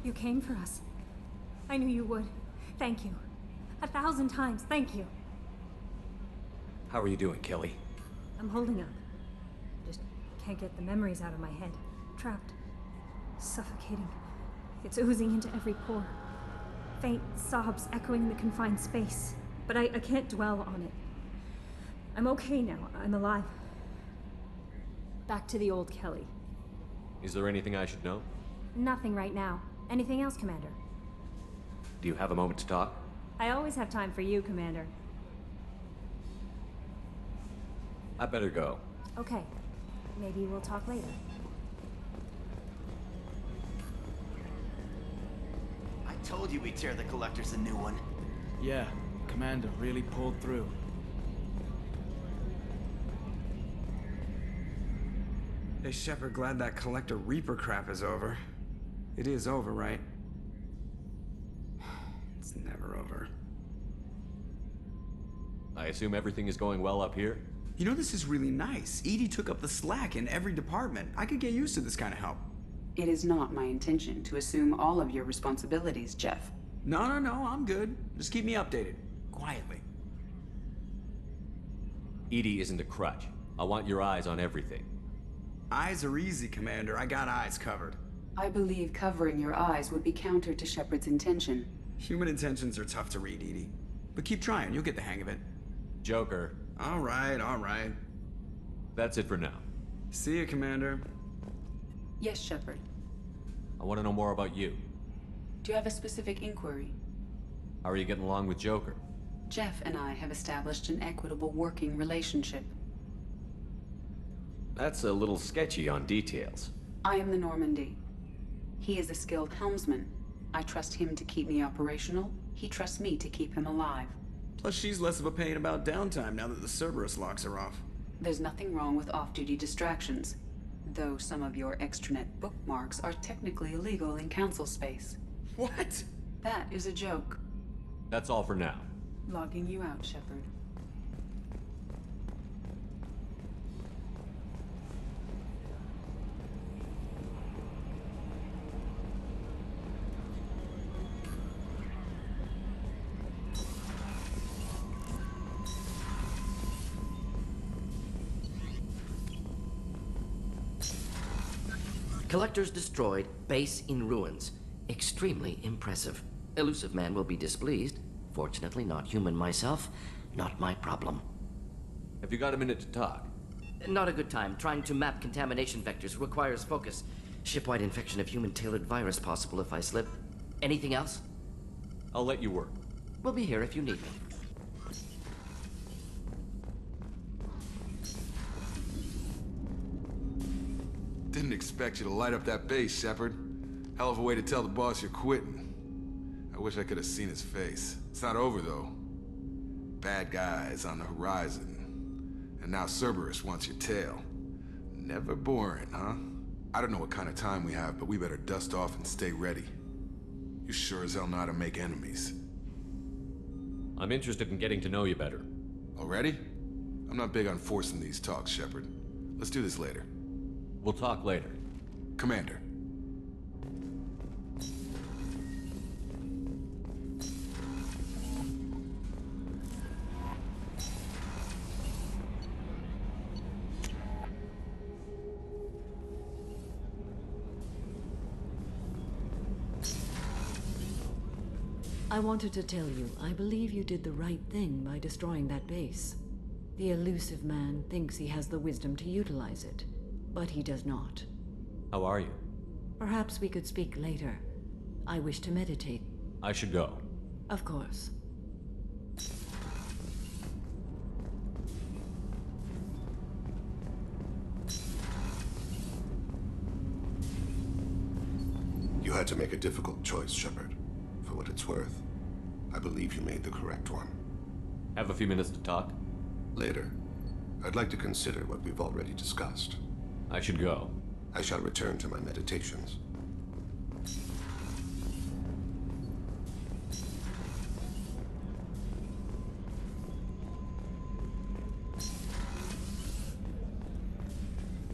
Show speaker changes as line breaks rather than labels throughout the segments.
You came for us. I knew you would. Thank you. 1,000 times, thank you.
How are you doing, Kelly?
I'm holding up. Just can't get the memories out of my head. Trapped. Suffocating. It's oozing into every pore. Faint sobs echoing the confined space. But I can't dwell on it. I'm okay now. I'm alive. Back to the old Kelly.
Is there anything I should know?
Nothing right now. Anything else, Commander?
Do you have a moment to talk?
I always have time for you, Commander.
I better go.
Okay. Maybe we'll talk later.
I told you we'd tear the Collectors a new one.
Yeah, Commander really pulled through.
Hey, Shepard, glad that Collector Reaper crap is over. It is over, right? It's never over.
I assume everything is going well up here?
You know, this is really nice. Edie took up the slack in every department. I could get used to this kind of help.
It is not my intention to assume all of your responsibilities, Jeff.
No, I'm good. Just keep me updated. Quietly.
Edie isn't a crutch. I want your eyes on everything.
Eyes are easy, Commander. I got eyes covered.
I believe covering your eyes would be counter to Shepard's intention.
Human intentions are tough to read, Edie. But keep trying. You'll get the hang of it.
Joker.
All right.
That's it for now.
See you, Commander.
Yes, Shepard.
I want to know more about you.
Do you have a specific inquiry?
How are you getting along with Joker?
Jeff and I have established an equitable working relationship.
That's a little sketchy on details.
I am the Normandy. He is a skilled helmsman. I trust him to keep me operational. He trusts me to keep him alive.
Plus, she's less of a pain about downtime now that the Cerberus locks are off.
There's nothing wrong with off-duty distractions, though some of your extranet bookmarks are technically illegal in Council space.
What?
That is a joke.
That's all for now.
Logging you out, Shepard.
Collectors destroyed, base in ruins. Extremely impressive. Elusive man will be displeased. Fortunately, not human myself. Not my problem.
Have you got a minute to talk?
Not a good time. Trying to map contamination vectors requires focus. Shipwide infection of human-tailored virus possible if I slip. Anything else?
I'll let you work.
We'll be here if you need me.
Didn't expect you to light up that base, Shepard. Hell of a way to tell the boss you're quitting. I wish I could have seen his face. It's not over, though. Bad guys on the horizon. And now Cerberus wants your tail. Never boring, huh? I don't know what kind of time we have, but we better dust off and stay ready. You sure as hell know how to make enemies.
I'm interested in getting to know you better.
Already? I'm not big on forcing these talks, Shepard. Let's do this later.
We'll talk later.
Commander.
I wanted to tell you, I believe you did the right thing by destroying that base. The elusive man thinks he has the wisdom to utilize it, but he does not.
How are you?
Perhaps we could speak later. I wish to meditate.
I should go.
Of course.
You had to make a difficult choice, Shepard. For what it's worth, I believe you made the correct one.
Have a few minutes to talk?
Later. I'd like to consider what we've already discussed.
I should go.
I shall return to my meditations.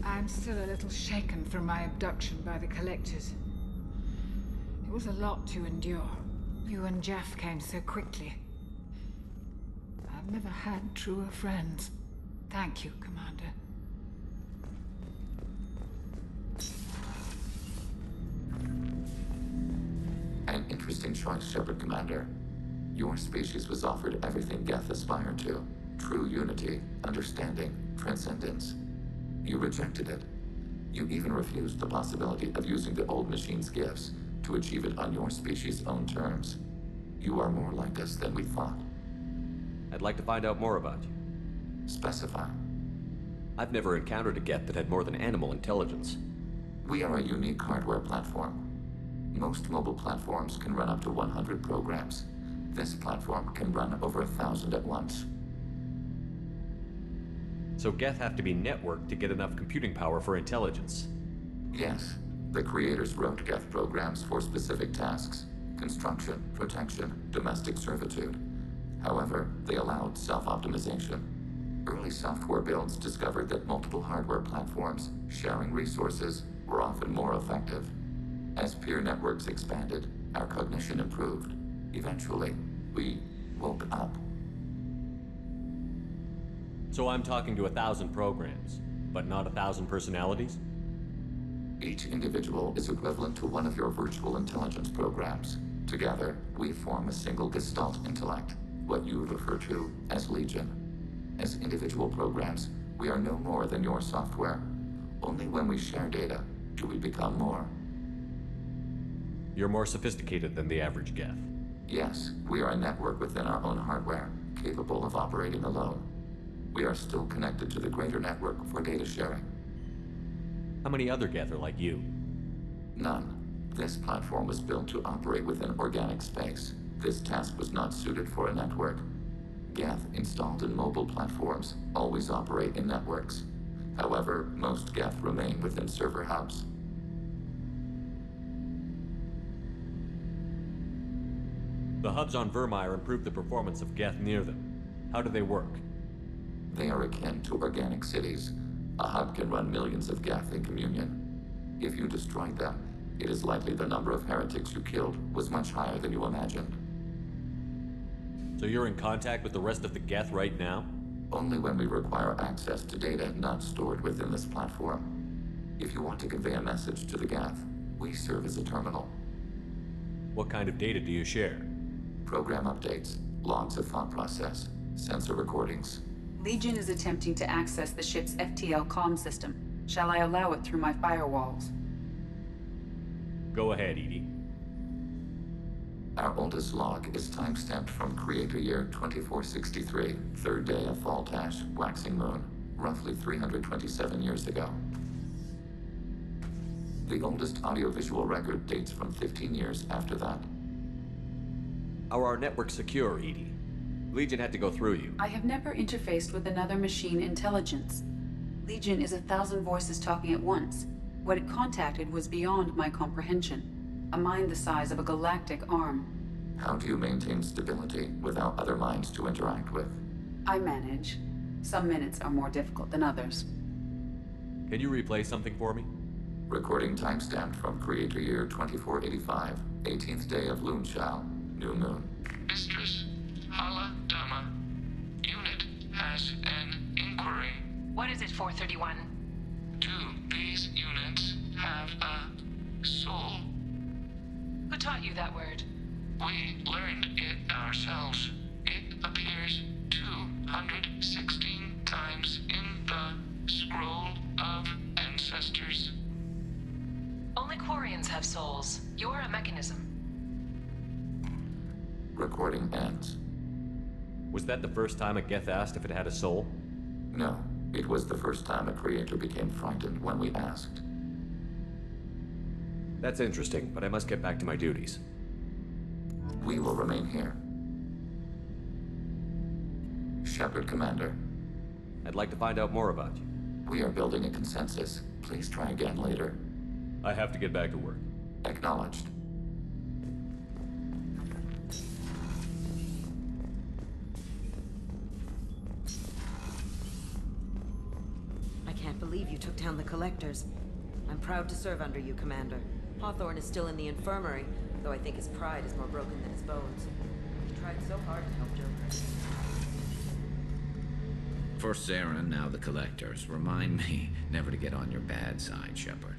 I'm still a little shaken from my abduction by the Collectors. It was a lot to endure. You and Jeff came so quickly. I've never had truer friends. Thank you, Commander.
An interesting choice, Shepard Commander. Your species was offered everything Geth aspired to. True unity, understanding, transcendence. You rejected it. You even refused the possibility of using the old machine's gifts to achieve it on your species' own terms. You are more like us than we thought.
I'd like to find out more about you.
Specify.
I've never encountered a Geth that had more than animal intelligence.
We are a unique hardware platform. Most mobile platforms can run up to 100 programs. This platform can run over 1,000 at once.
So Geth have to be networked to get enough computing power for intelligence.
Yes. The creators wrote Geth programs for specific tasks. Construction, protection, domestic servitude. However, they allowed self-optimization. Early software builds discovered that multiple hardware platforms, sharing resources, were often more effective. As peer networks expanded, our cognition improved. Eventually, we woke up.
So I'm talking to 1,000 programs, but not 1,000 personalities?
Each individual is equivalent to one of your virtual intelligence programs. Together, we form a single Gestalt intellect, what you refer to as Legion. As individual programs, we are no more than your software. Only when we share data do we become more.
You're more sophisticated than the average Geth.
Yes, we are a network within our own hardware, capable of operating alone. We are still connected to the greater network for data sharing.
How many other Geth are like you?
None. This platform was built to operate within organic space. This task was not suited for a network. Geth installed in mobile platforms always operate in networks. However, most Geth remain within server hubs.
The hubs on Vermeer improve the performance of Geth near them. How do they work?
They are akin to organic cities. A hub can run millions of Geth in communion. If you destroyed them, it is likely the number of heretics you killed was much higher than you imagined.
So you're in contact with the rest of the Geth right now?
Only when we require access to data not stored within this platform. If you want to convey a message to the Geth, we serve as a terminal.
What kind of data do you share?
Program updates, logs of thought process, sensor recordings.
Legion is attempting to access the ship's FTL comm system. Shall I allow it through my firewalls?
Go ahead, Edie.
Our oldest log is timestamped from Creator Year 2463, third day of Fall-Tash, waxing moon, roughly 327 years ago. The oldest audiovisual record dates from 15 years after that.
How are our networks secure, Edie? Legion had to go through you.
I have never interfaced with another machine intelligence. Legion is 1,000 voices talking at once. What it contacted was beyond my comprehension. A mind the size of a galactic arm.
How do you maintain stability without other minds to interact with?
I manage. Some minutes are more difficult than others.
Can you replay something for me?
Recording timestamped from Creator Year 2485, 18th day of Loonshao, new moon.
Mistress, Hala Dama. Unit has an inquiry.
What is it, 431?
Do these units have a soul?
Who taught you that word?
We learned it ourselves. It appears 216 times in the Scroll of Ancestors.
Only Quarians have souls. You're a mechanism.
Recording ends.
Was that the first time a Geth asked if it had a soul?
No, it was the first time a creator became frightened when we asked.
That's interesting, but I must get back to my duties.
We will remain here. Shepard, Commander.
I'd like to find out more about you.
We are building a consensus. Please try again later.
I have to get back to work.
Acknowledged.
I can't believe you took down the collectors. I'm proud to serve under you, Commander. Hawthorne is still in the infirmary, though I think his pride is more broken than his bones. He tried so hard to help Joker.
First Sarah, now the Collectors. Remind me never to get on your bad side, Shepard.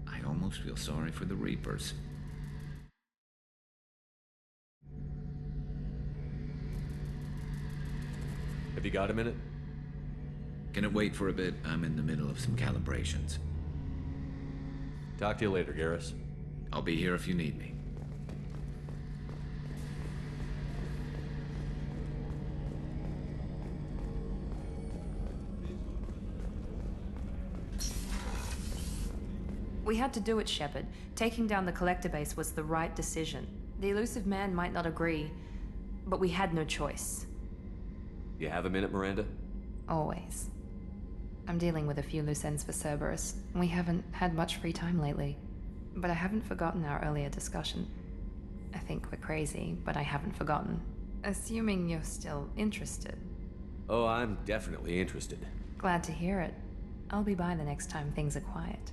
I almost feel sorry for the Reapers.
Have you got a minute?
Can it wait for a bit? I'm in the middle of some calibrations.
Talk to you later, Garrus.
I'll be here if you need me.
We had to do it, Shepard. Taking down the collector base was the right decision. The elusive man might not agree, but we had no choice.
You have a minute, Miranda?
Always. I'm dealing with a few loose ends for Cerberus. We haven't had much free time lately. But I haven't forgotten our earlier discussion. I think we're crazy, but I haven't forgotten. Assuming you're still interested.
Oh, I'm definitely interested.
Glad to hear it. I'll be by the next time things are quiet.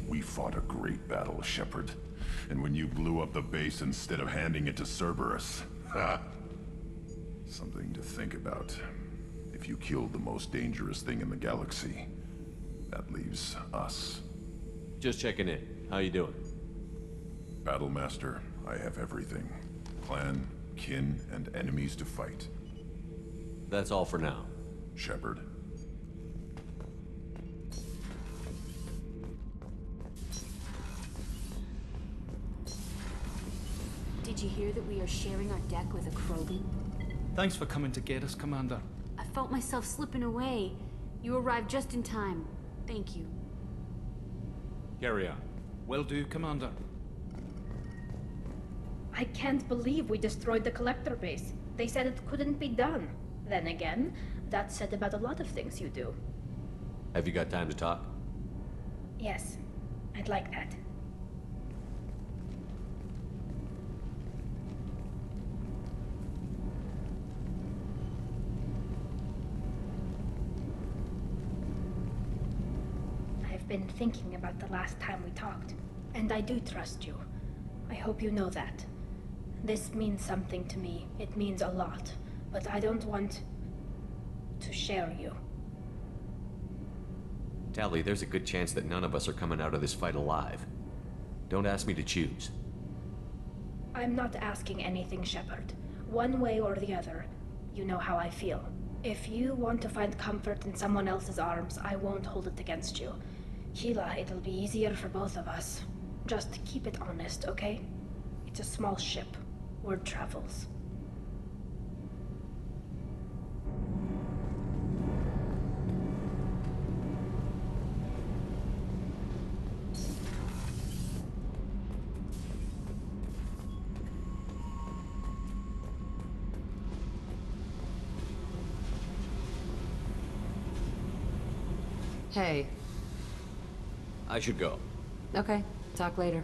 We fought a great battle, Shepard. And when you blew up the base instead of handing it to Cerberus, ha! Something to think about. If you killed the most dangerous thing in the galaxy, that leaves us.
Just checking in. How you doing?
Battlemaster, I have everything. Clan, kin, and enemies to fight.
That's all for now.
Shepard.
Did you hear that we are sharing our deck with a Krogan?
Thanks for coming to get us, Commander.
I felt myself slipping away. You arrived just in time. Thank you.
Carry on.
Will do, Commander.
I can't believe we destroyed the collector base. They said it couldn't be done. Then again, that's said about a lot of things you do.
Have you got time to talk?
Yes, I'd like that. I've been thinking about the last time we talked, and I do trust you. I hope you know that. This means something to me. It means a lot, but I don't want to share you.
Tali, there's a good chance that none of us are coming out of this fight alive. Don't ask me to choose.
I'm not asking anything, Shepard. One way or the other, you know how I feel. If you want to find comfort in someone else's arms, I won't hold it against you. Sheila, it'll be easier for both of us. Just keep it honest, okay? It's a small ship. Word travels.
Hey.
I should go.
Okay, talk later.